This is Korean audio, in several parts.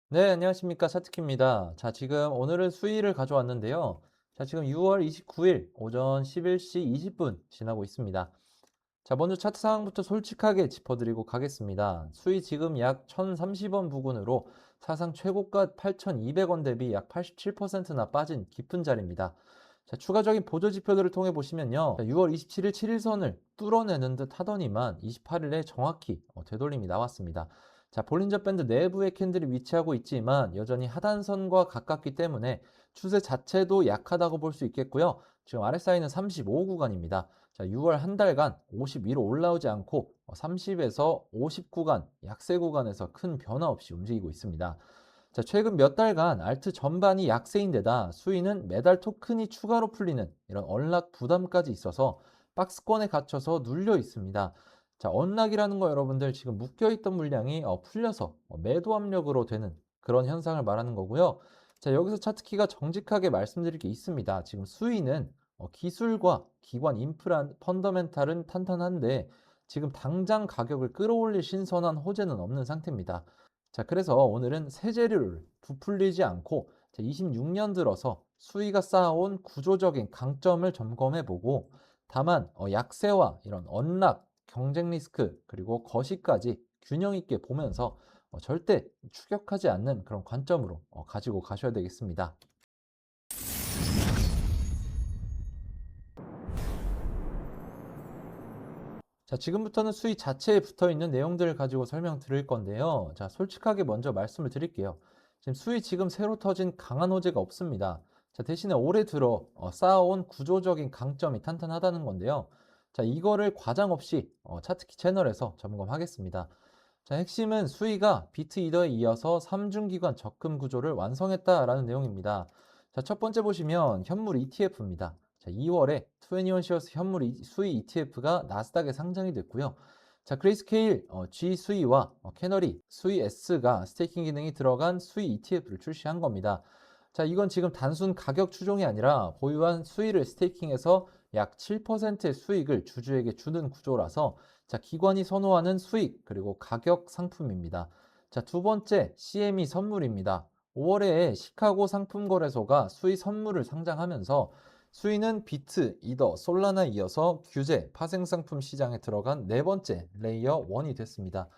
네, 안녕하십니까. 차트키입니다. 자, 지금 오늘은 수위를 가져왔는데요. 자, 지금 6월 29일 오전 11시 20분 지나고 있습니다. 자, 먼저 차트 상황부터 솔직하게 짚어드리고 가겠습니다. 수위 지금 약 1030원 부근으로 사상 최고가 8200원 대비 약 87%나 빠진 깊은 자리입니다. 자, 추가적인 보조 지표들을 통해 보시면요. 6월 27일 7일선을 뚫어내는 듯 하더니만 28일에 정확히 되돌림이 나왔습니다. 자, 볼린저 밴드 내부에 캔들이 위치하고 있지만 여전히 하단선과 가깝기 때문에 추세 자체도 약하다고 볼 수 있겠고요. 지금 RSI는 35 구간입니다. 자, 6월 한 달간 50 위로 올라오지 않고 30에서 50 구간, 약세 구간에서 큰 변화 없이 움직이고 있습니다. 자, 최근 몇 달간 알트 전반이 약세인데다 수위는 매달 토큰이 추가로 풀리는 이런 언락 부담까지 있어서 박스권에 갇혀서 눌려 있습니다. 자, 언락이라는 거 여러분들 지금 묶여있던 물량이 풀려서 매도 압력으로 되는 그런 현상을 말하는 거고요. 자, 여기서 차트키가 정직하게 말씀드릴 게 있습니다. 지금 수위는 기술과 기관 인프라 펀더멘탈은 탄탄한데 지금 당장 가격을 끌어올릴 신선한 호재는 없는 상태입니다. 자, 그래서 오늘은 새 재료를 부풀리지 않고 26년 들어서 수위가 쌓아온 구조적인 강점을 점검해 보고 다만 약세와 이런 언락, 경쟁 리스크 그리고 거시까지 균형 있게 보면서 절대 추격하지 않는 그런 관점으로 가지고 가셔야 되겠습니다. 자, 지금부터는 수위 자체에 붙어 있는 내용들을 가지고 설명드릴 건데요. 자, 솔직하게 먼저 말씀을 드릴게요. 지금 새로 터진 강한 호재가 없습니다. 자, 대신에 올해 들어 쌓아온 구조적인 강점이 탄탄하다는 건데요. 자, 이거를 과장 없이 차트키 채널에서 점검하겠습니다. 자, 핵심은 수위가 비트 이더에 이어서 3중기관 적금 구조를 완성했다라는 내용입니다. 자, 첫 번째 보시면 현물 ETF입니다. 자, 2월에 21 시어스 현물 수위 ETF가 나스닥에 상장이 됐고요. 자, 그레이스케일 G 수위와 캐너리 수위 S가 스테이킹 기능이 들어간 수위 ETF를 출시한 겁니다. 자, 이건 지금 단순 가격 추종이 아니라 보유한 수위를 스테이킹해서 약 7%의 수익을 주주에게 주는 구조라서 자, 기관이 선호하는 수익 그리고 가격 상품입니다. 자, 두 번째 CME 선물입니다. 5월에 시카고 상품거래소가 수의 선물을 상장하면서 수의는 비트, 이더, 솔라나에 이어서 규제, 파생상품 시장에 들어간 네 번째 레이어 1이 됐습니다.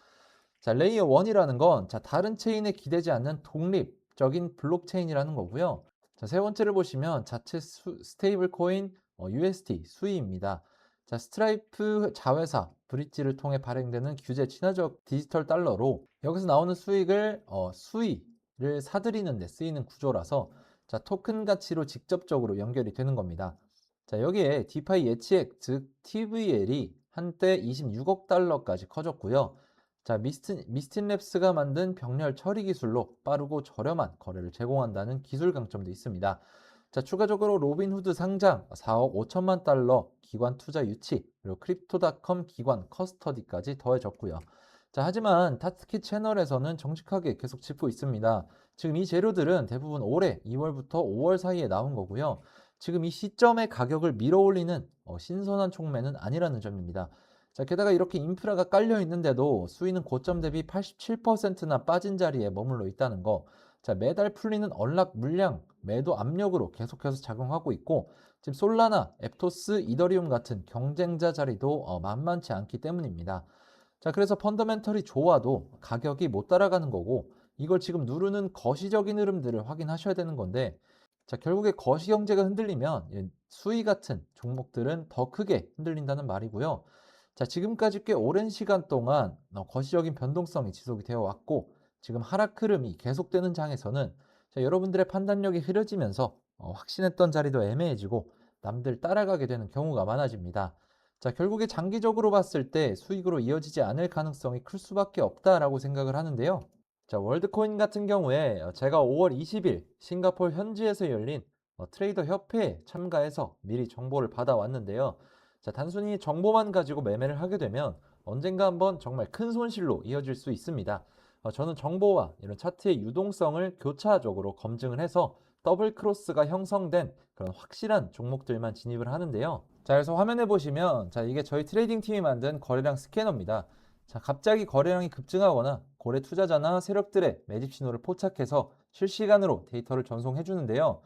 자, 레이어 1이라는 건 다른 체인에 기대지 않는 독립적인 블록체인이라는 거고요. 자, 세 번째를 보시면 자체 스테이블 코인 UST 수위입니다. 자, 스트라이프 자회사 브릿지를 통해 발행되는 규제 친화적 디지털 달러로 여기서 나오는 수익을 수위를 사들이는 데 쓰이는 구조라서 자, 토큰 가치로 직접적으로 연결이 되는 겁니다. 자, 여기에 디파이 예치액 즉 TVL이 한때 26억 달러까지 커졌고요. 자, 미스틴랩스가 만든 병렬 처리 기술로 빠르고 저렴한 거래를 제공한다는 기술 강점도 있습니다. 자, 추가적으로 로빈후드 상장 4억 5천만 달러 기관 투자 유치 그리고 크립토닷컴 기관 커스터디까지 더해졌고요. 자, 하지만 타스키 채널에서는 정직하게 계속 짚고 있습니다. 지금 이 재료들은 대부분 올해 2월부터 5월 사이에 나온 거고요. 지금 이 시점에 가격을 밀어올리는 신선한 촉매는 아니라는 점입니다. 자, 게다가 이렇게 인프라가 깔려 있는데도 수위는 고점 대비 87%나 빠진 자리에 머물러 있다는 거. 자, 매달 풀리는 언락 물량, 매도 압력으로 계속해서 작용하고 있고, 지금 솔라나, 앱토스, 이더리움 같은 경쟁자 자리도 만만치 않기 때문입니다. 자, 그래서 펀더멘털이 좋아도 가격이 못 따라가는 거고, 이걸 지금 누르는 거시적인 흐름들을 확인하셔야 되는 건데, 자, 결국에 거시 경제가 흔들리면 수위 같은 종목들은 더 크게 흔들린다는 말이고요. 자, 지금까지 꽤 오랜 시간 동안 거시적인 변동성이 지속이 되어 왔고 지금 하락 흐름이 계속되는 장에서는 자, 여러분들의 판단력이 흐려지면서 확신했던 자리도 애매해지고 남들 따라가게 되는 경우가 많아집니다. 자, 결국에 장기적으로 봤을 때 수익으로 이어지지 않을 가능성이 클 수밖에 없다라고 생각을 하는데요. 자, 월드코인 같은 경우에 제가 5월 20일 싱가포르 현지에서 열린 트레이더 협회에 참가해서 미리 정보를 받아왔는데요. 자, 단순히 정보만 가지고 매매를 하게 되면 언젠가 한번 정말 큰 손실로 이어질 수 있습니다. 저는 정보와 이런 차트의 유동성을 교차적으로 검증을 해서 더블 크로스가 형성된 그런 확실한 종목들만 진입을 하는데요. 자, 그래서 화면에 보시면 자, 이게 저희 트레이딩 팀이 만든 거래량 스캐너입니다. 자, 갑자기 거래량이 급증하거나 거래 투자자나 세력들의 매집 신호를 포착해서 실시간으로 데이터를 전송해 주는데요.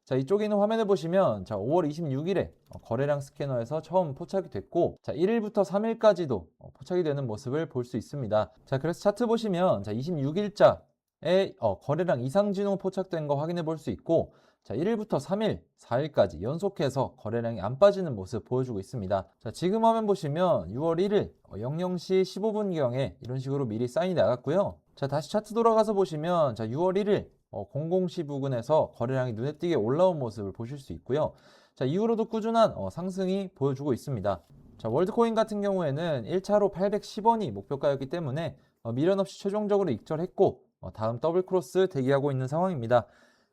자, 이쪽에 있는 화면을 보시면 자, 5월 26일에 거래량 스캐너에서 처음 포착이 됐고 자, 1일부터 3일까지도 포착이 되는 모습을 볼 수 있습니다. 자, 그래서 차트 보시면 자, 26일자에 거래량 이상 진호 포착된 거 확인해 볼 수 있고 자, 1일부터 3일, 4일까지 연속해서 거래량이 안 빠지는 모습 보여주고 있습니다. 자, 지금 화면 보시면 6월 1일 00시 15분경에 이런 식으로 미리 사인이 나갔고요. 자, 다시 차트 돌아가서 보시면 자, 6월 1일 00시 부근에서 거래량이 눈에 띄게 올라온 모습을 보실 수 있고요. 자, 이후로도 꾸준한 상승이 보여주고 있습니다. 자, 월드코인 같은 경우에는 1차로 810원이 목표가였기 때문에 미련 없이 최종적으로 익절했고 다음 더블 크로스 대기하고 있는 상황입니다.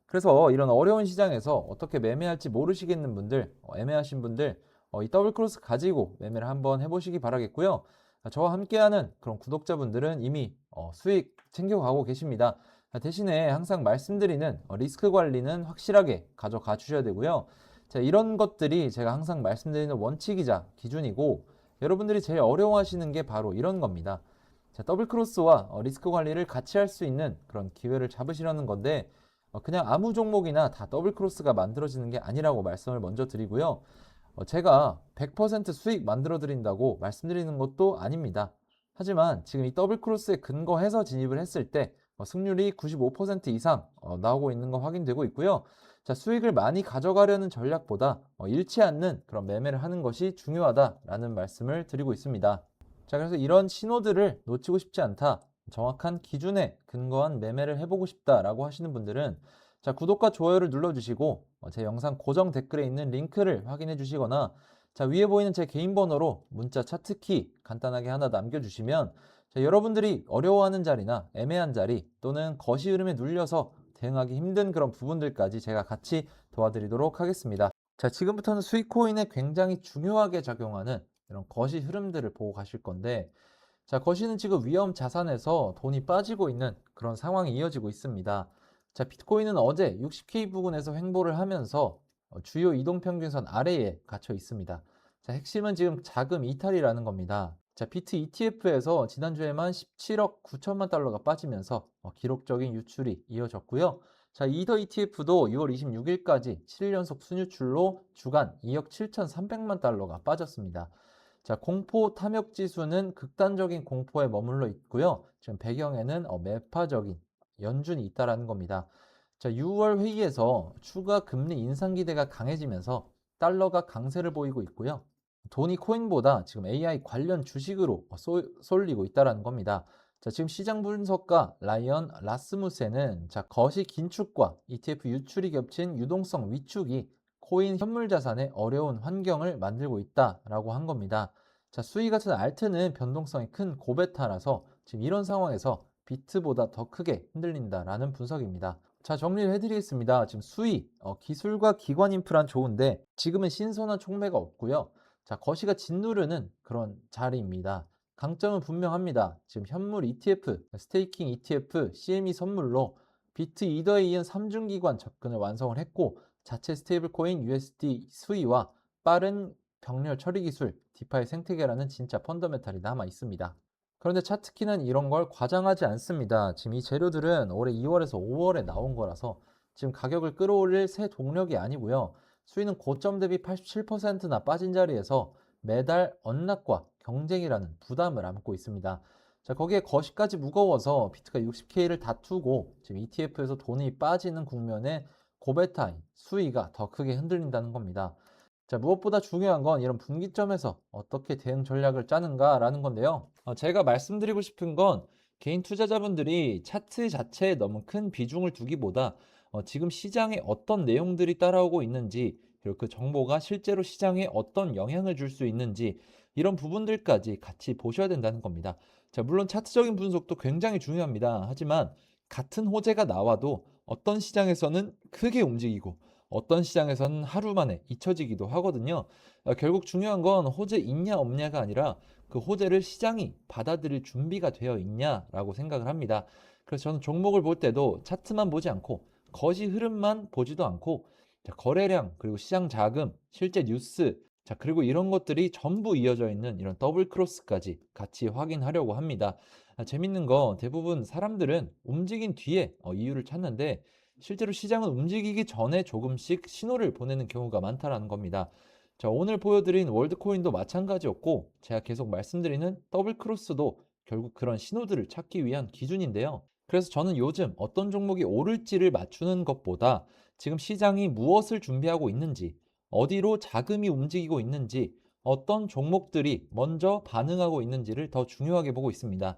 그래서 이런 어려운 시장에서 어떻게 매매할지 모르시겠는 분들, 애매하신 분들, 이 더블 크로스 가지고 매매를 한번 해보시기 바라겠고요. 저와 함께하는 그런 구독자분들은 이미 수익 챙겨가고 계십니다. 대신에 항상 말씀드리는 리스크 관리는 확실하게 가져가 주셔야 되고요. 자, 이런 것들이 제가 항상 말씀드리는 원칙이자 기준이고 여러분들이 제일 어려워하시는 게 바로 이런 겁니다. 자, 더블 크로스와 리스크 관리를 같이 할 수 있는 그런 기회를 잡으시려는 건데 그냥 아무 종목이나 다 더블 크로스가 만들어지는 게 아니라고 말씀을 먼저 드리고요. 제가 100% 수익 만들어 드린다고 말씀드리는 것도 아닙니다. 하지만 지금 이 더블 크로스에 근거해서 진입을 했을 때 승률이 95% 이상 나오고 있는 거 확인되고 있고요. 자, 수익을 많이 가져가려는 전략보다 잃지 않는 그런 매매를 하는 것이 중요하다라는 말씀을 드리고 있습니다. 자, 그래서 이런 신호들을 놓치고 싶지 않다. 정확한 기준에 근거한 매매를 해보고 싶다라고 하시는 분들은 자, 구독과 좋아요를 눌러주시고 제 영상 고정 댓글에 있는 링크를 확인해 주시거나 자, 위에 보이는 제 개인 번호로 문자 차트키 간단하게 하나 남겨주시면 자, 여러분들이 어려워하는 자리나 애매한 자리 또는 거시 흐름에 눌려서 대응하기 힘든 그런 부분들까지 제가 같이 도와드리도록 하겠습니다. 자, 지금부터는 수익 코인에 굉장히 중요하게 작용하는 이런 거시 흐름들을 보고 가실 건데 자, 거시는 지금 위험 자산에서 돈이 빠지고 있는 그런 상황이 이어지고 있습니다. 자, 비트코인은 어제 60K 부근에서 횡보를 하면서 주요 이동평균선 아래에 갇혀 있습니다. 자, 핵심은 지금 자금 이탈이라는 겁니다. 자, 비트 ETF에서 지난주에만 17억 9천만 달러가 빠지면서 기록적인 유출이 이어졌고요. 자, 이더 ETF도 6월 26일까지 7일 연속 순유출로 주간 2억 7,300만 달러가 빠졌습니다. 자, 공포 탐욕 지수는 극단적인 공포에 머물러 있고요. 지금 배경에는 매파적인 연준이 있다라는 겁니다. 자, 6월 회의에서 추가 금리 인상 기대가 강해지면서 달러가 강세를 보이고 있고요. 돈이 코인보다 지금 AI 관련 주식으로 쏠리고 있다라는 겁니다. 자, 지금 시장 분석가 라이언 라스무센은 자, 거시 긴축과 ETF 유출이 겹친 유동성 위축이 코인 현물 자산에 어려운 환경을 만들고 있다라고 한 겁니다. 자, 수위 같은 알트는 변동성이 큰 고베타라서 지금 이런 상황에서 비트보다 더 크게 흔들린다라는 분석입니다. 자, 정리를 해드리겠습니다. 지금 수위, 기술과 기관 인프라는 좋은데 지금은 신선한 촉매가 없고요. 자, 거시가 짓누르는 그런 자리입니다. 강점은 분명합니다. 지금 현물 ETF, 스테이킹 ETF, CME 선물로 비트 이더에 이은 3중기관 접근을 완성을 했고 자체 스테이블 코인 USD 수위와 빠른 병렬 처리 기술, 디파이 생태계라는 진짜 펀더멘탈이 남아 있습니다. 그런데 차트키는 이런 걸 과장하지 않습니다. 지금 이 재료들은 올해 2월에서 5월에 나온 거라서 지금 가격을 끌어올릴 새 동력이 아니고요. 수위는 고점 대비 87%나 빠진 자리에서 매달 언락과 경쟁이라는 부담을 안고 있습니다. 자, 거기에 거시까지 무거워서 비트가 60K를 다투고 지금 ETF에서 돈이 빠지는 국면에 고베타인 수위가 더 크게 흔들린다는 겁니다. 자, 무엇보다 중요한 건 이런 분기점에서 어떻게 대응 전략을 짜는가라는 건데요. 제가 말씀드리고 싶은 건 개인 투자자분들이 차트 자체에 너무 큰 비중을 두기보다 지금 시장에 어떤 내용들이 따라오고 있는지 그리고 그 정보가 실제로 시장에 어떤 영향을 줄 수 있는지 이런 부분들까지 같이 보셔야 된다는 겁니다. 자, 물론 차트적인 분석도 굉장히 중요합니다. 하지만 같은 호재가 나와도 어떤 시장에서는 크게 움직이고 어떤 시장에서는 하루 만에 잊혀지기도 하거든요. 결국 중요한 건 호재 있냐 없냐가 아니라 그 호재를 시장이 받아들일 준비가 되어 있냐라고 생각을 합니다. 그래서 저는 종목을 볼 때도 차트만 보지 않고 거시 흐름만 보지도 않고 거래량 그리고 시장 자금, 실제 뉴스 자, 그리고 이런 것들이 전부 이어져 있는 이런 더블 크로스까지 같이 확인하려고 합니다. 재밌는 건 대부분 사람들은 움직인 뒤에 이유를 찾는데 실제로 시장은 움직이기 전에 조금씩 신호를 보내는 경우가 많다라는 겁니다. 자, 오늘 보여드린 월드코인도 마찬가지였고 제가 계속 말씀드리는 더블 크로스도 결국 그런 신호들을 찾기 위한 기준인데요. 그래서 저는 요즘 어떤 종목이 오를지를 맞추는 것보다 지금 시장이 무엇을 준비하고 있는지, 어디로 자금이 움직이고 있는지, 어떤 종목들이 먼저 반응하고 있는지를 더 중요하게 보고 있습니다.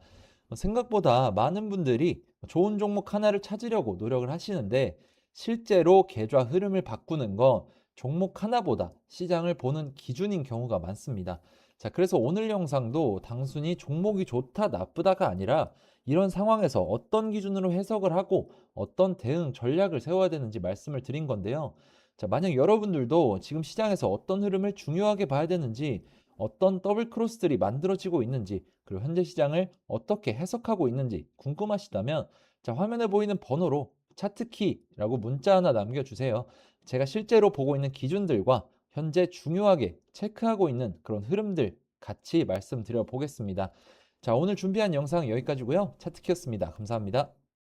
생각보다 많은 분들이 좋은 종목 하나를 찾으려고 노력을 하시는데 실제로 계좌 흐름을 바꾸는 건 종목 하나보다 시장을 보는 기준인 경우가 많습니다. 자, 그래서 오늘 영상도 단순히 종목이 좋다, 나쁘다가 아니라 이런 상황에서 어떤 기준으로 해석을 하고 어떤 대응 전략을 세워야 되는지 말씀을 드린 건데요. 자, 만약 여러분들도 지금 시장에서 어떤 흐름을 중요하게 봐야 되는지, 어떤 더블 크로스들이 만들어지고 있는지, 그리고 현재 시장을 어떻게 해석하고 있는지 궁금하시다면, 자, 화면에 보이는 번호로 차트키라고 문자 하나 남겨주세요. 제가 실제로 보고 있는 기준들과 현재 중요하게 체크하고 있는 그런 흐름들 같이 말씀드려 보겠습니다. 자, 오늘 준비한 영상 여기까지고요. 차트키였습니다. 감사합니다.